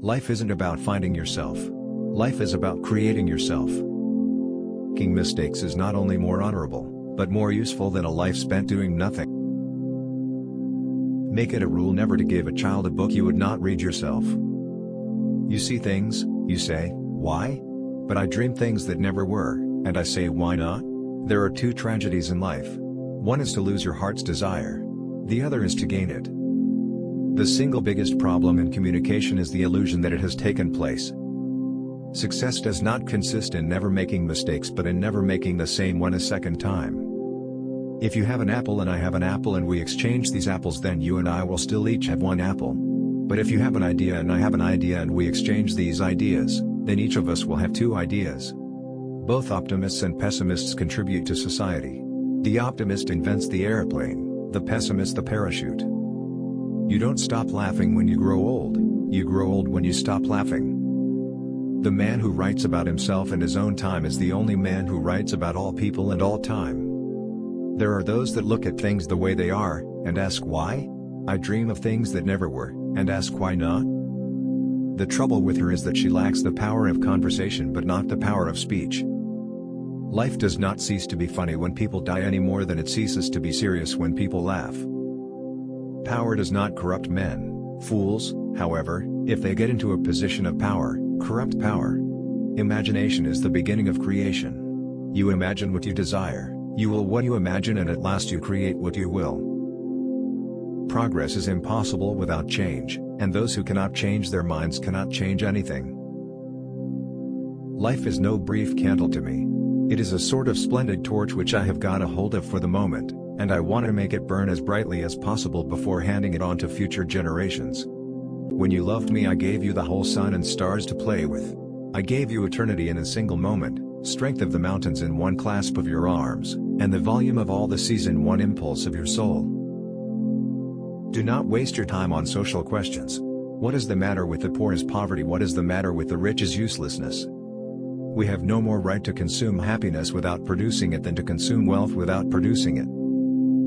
Life isn't about finding yourself. Life is about creating yourself. Making mistakes is not only more honorable, but more useful than a life spent doing nothing. Make it a rule never to give a child a book you would not read yourself. You see things, you say, why? But I dream things that never were, and I say why not? There are two tragedies in life. One is to lose your heart's desire. The other is to gain it. The single biggest problem in communication is the illusion that it has taken place. Success does not consist in never making mistakes but in never making the same one a second time. If you have an apple and I have an apple and we exchange these apples, then you and I will still each have one apple. But if you have an idea and I have an idea and we exchange these ideas, then each of us will have two ideas. Both optimists and pessimists contribute to society. The optimist invents the airplane, the pessimist the parachute. You don't stop laughing when you grow old, you grow old when you stop laughing. The man who writes about himself and his own time is the only man who writes about all people and all time. There are those that look at things the way they are, and ask why? I dream of things that never were, and ask why not? The trouble with her is that she lacks the power of conversation but not the power of speech. Life does not cease to be funny when people die any more than it ceases to be serious when people laugh. Power does not corrupt men. Fools, however, if they get into a position of power, corrupt power. Imagination is the beginning of creation. You imagine what you desire, you will what you imagine, and at last you create what you will. Progress is impossible without change, and those who cannot change their minds cannot change anything. Life is no brief candle to me. It is a sort of splendid torch which I have got a hold of for the moment, and I want to make it burn as brightly as possible before handing it on to future generations. When you loved me, I gave you the whole sun and stars to play with. I gave you eternity in a single moment, strength of the mountains in one clasp of your arms, and the volume of all the seas in one impulse of your soul. Do not waste your time on social questions. What is the matter with the poor is poverty. What is the matter with the rich is uselessness. We have no more right to consume happiness without producing it than to consume wealth without producing it.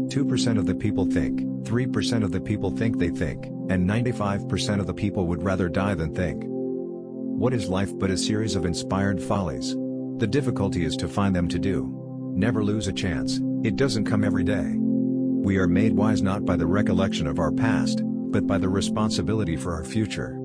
2% of the people think, 3% of the people think they think, and 95% of the people would rather die than think. What is life but a series of inspired follies? The difficulty is to find them to do. Never lose a chance, it doesn't come every day. We are made wise not by the recollection of our past, but by the responsibility for our future.